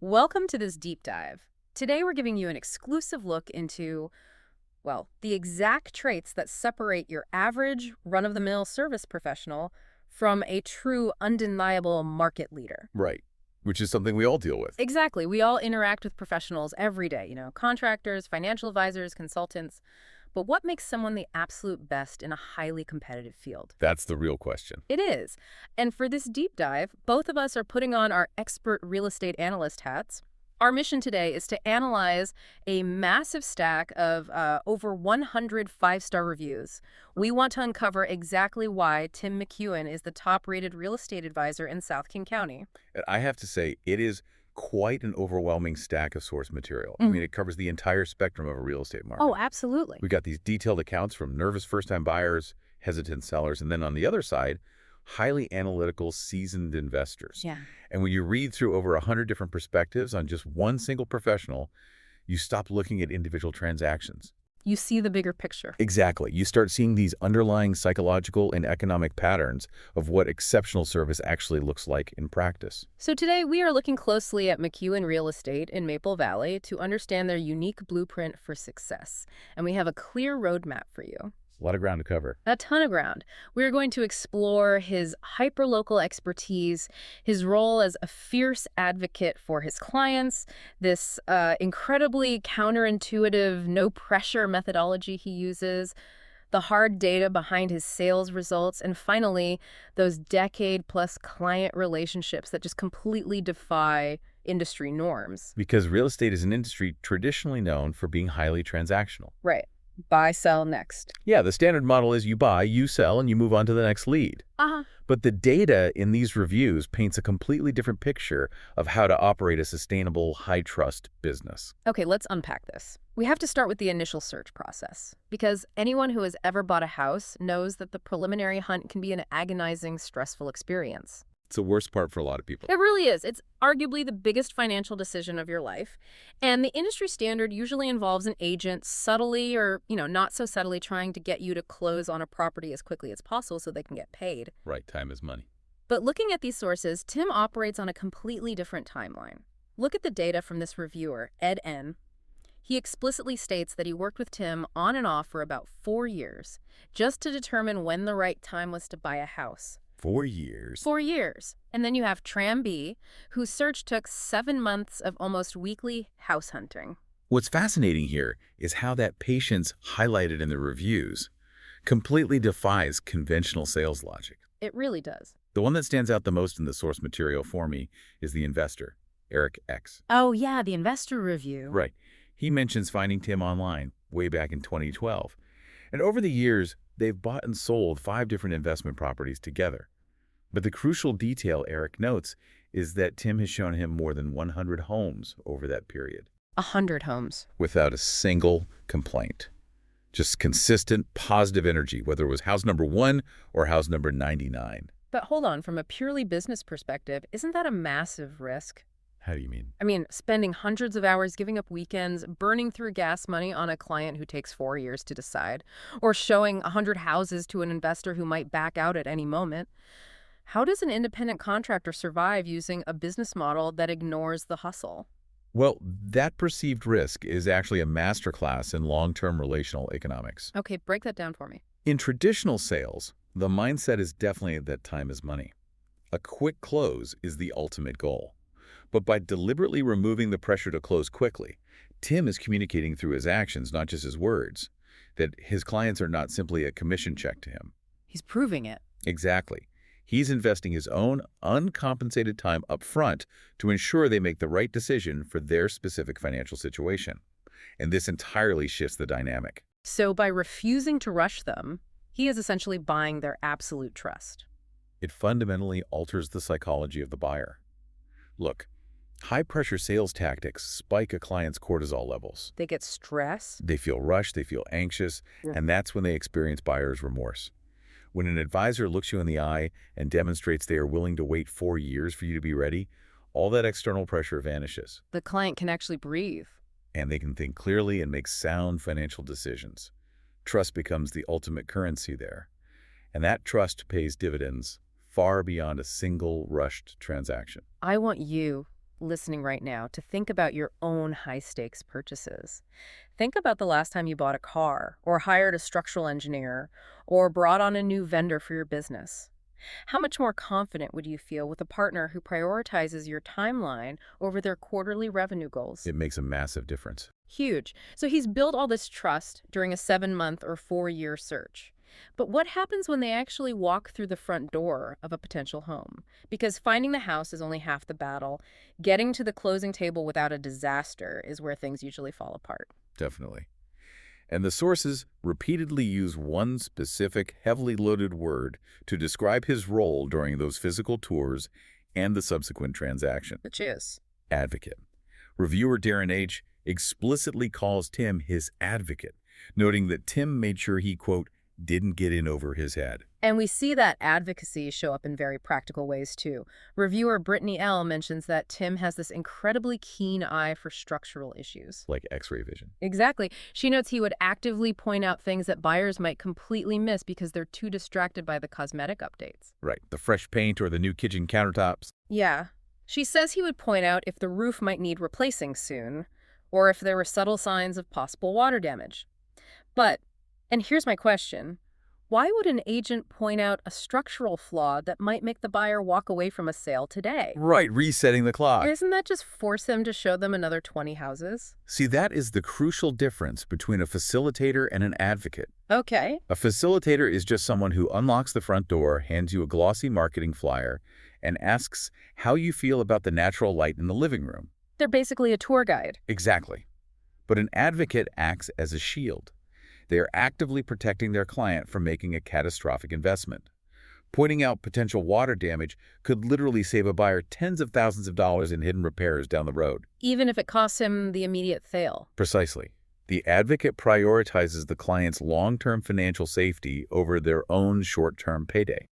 Welcome to this deep dive. Today we're giving you an exclusive look into, well, the exact traits that separate your average run-of-the-mill service professional from a true undeniable market leader. Right, which is something we all deal with. Exactly. We all interact with professionals every day, contractors, financial advisors, consultants. But what makes someone the absolute best in a highly competitive field? That's the real question. It is. And for this deep dive, both of us are putting on our expert real estate analyst hats. Our mission today is to analyze a massive stack of over 100 five-star reviews. We want to uncover exactly why Tim McEwen is the top-rated real estate advisor in South King County. And I have to say, it is quite an overwhelming stack of source material. I mean, it covers the entire spectrum of a real estate market. Oh, absolutely. We got these detailed accounts from nervous first-time buyers, hesitant sellers, and then on the other side, highly analytical, seasoned investors. Yeah. And when you read through over 100 different perspectives on just one single professional, you stop looking at individual transactions. You see the bigger picture. Exactly. You start seeing these underlying psychological and economic patterns of what exceptional service actually looks like in practice. So today we are looking closely at McEwen Real Estate in Maple Valley to understand their unique blueprint for success. And we have a clear roadmap for you. A lot of ground to cover. A ton of ground. We're going to explore his hyperlocal expertise, his role as a fierce advocate for his clients, this incredibly counterintuitive, no-pressure methodology he uses, the hard data behind his sales results, and finally, those decade-plus client relationships that just completely defy industry norms. Because real estate is an industry traditionally known for being highly transactional. Right. Buy, sell, next. Yeah, the standard model is you buy, you sell, and you move on to the next lead. But the data in these reviews paints a completely different picture of how to operate a sustainable, high-trust business. Okay, let's unpack this. We have to start with the initial search process, because anyone who has ever bought a house knows that the preliminary hunt can be an agonizing, stressful experience. It's the worst part for a lot of people. It really is. It's arguably the biggest financial decision of your life. And the industry standard usually involves an agent subtly or, not so subtly trying to get you to close on a property as quickly as possible so they can get paid. Right, time is money. But looking at these sources, Tim operates on a completely different timeline. Look at the data from this reviewer, Ed N. He explicitly states that he worked with Tim on and off for about 4 years, just to determine when the right time was to buy a house. 4 years. 4 years. And then you have Tram B, whose search took 7 months of almost weekly house hunting. What's fascinating here is how that patience highlighted in the reviews completely defies conventional sales logic. It really does. The one that stands out the most in the source material for me is the investor, Eric X. Oh, yeah, the investor review. Right. He mentions finding Tim online way back in 2012. And over the years, they've bought and sold 5 different investment properties together. But the crucial detail Eric notes is that Tim has shown him more than 100 homes over that period. 100 homes. Without a single complaint. Just consistent, positive energy, whether it was house number 1 or house number 99. But hold on, from a purely business perspective, isn't that a massive risk? How do you mean? I mean, spending hundreds of hours giving up weekends, burning through gas money on a client who takes 4 years to decide, or showing 100 houses to an investor who might back out at any moment. How does an independent contractor survive using a business model that ignores the hustle? Well, that perceived risk is actually a masterclass in long-term relational economics. Okay, break that down for me. In traditional sales, the mindset is definitely that time is money. A quick close is the ultimate goal. But by deliberately removing the pressure to close quickly, Tim is communicating through his actions, not just his words, that his clients are not simply a commission check to him. He's proving it. Exactly. He's investing his own uncompensated time up front to ensure they make the right decision for their specific financial situation. And this entirely shifts the dynamic. So by refusing to rush them, he is essentially buying their absolute trust. It fundamentally alters the psychology of the buyer. Look, high-pressure sales tactics spike a client's cortisol levels. They get stressed. They feel rushed, they feel anxious, and that's when they experience buyer's remorse. When an advisor looks you in the eye and demonstrates they are willing to wait 4 years for you to be ready, all that external pressure vanishes. The client can actually breathe. And they can think clearly and make sound financial decisions. Trust becomes the ultimate currency there. And that trust pays dividends far beyond a single rushed transaction. I want you listening right now to think about your own high-stakes purchases. Think about the last time you bought a car, or hired a structural engineer, or brought on a new vendor for your business. How much more confident would you feel with a partner who prioritizes your timeline over their quarterly revenue goals? It makes a massive difference. Huge. So he's built all this trust during a 7-month or 4-year search. But what happens when they actually walk through the front door of a potential home? Because finding the house is only half the battle. Getting to the closing table without a disaster is where things usually fall apart. Definitely. And the sources repeatedly use one specific, heavily loaded word to describe his role during those physical tours and the subsequent transaction. Which is? Advocate. Reviewer Darren H. explicitly calls Tim his advocate, noting that Tim made sure he, quote, didn't get in over his head. And we see that advocacy show up in very practical ways, too. Reviewer Brittany L. mentions that Tim has this incredibly keen eye for structural issues. Like X-ray vision. Exactly. She notes he would actively point out things that buyers might completely miss because they're too distracted by the cosmetic updates. Right. The fresh paint or the new kitchen countertops. Yeah. She says he would point out if the roof might need replacing soon, or if there were subtle signs of possible water damage. But, and here's my question, why would an agent point out a structural flaw that might make the buyer walk away from a sale today? Right, resetting the clock. Isn't that just force him to show them another 20 houses? See, that is the crucial difference between a facilitator and an advocate. Okay. A facilitator is just someone who unlocks the front door, hands you a glossy marketing flyer, and asks how you feel about the natural light in the living room. They're basically a tour guide. Exactly. But an advocate acts as a shield. They are actively protecting their client from making a catastrophic investment. Pointing out potential water damage could literally save a buyer tens of thousands of dollars in hidden repairs down the road. Even if it costs him the immediate sale. Precisely. The advocate prioritizes the client's long-term financial safety over their own short-term payday.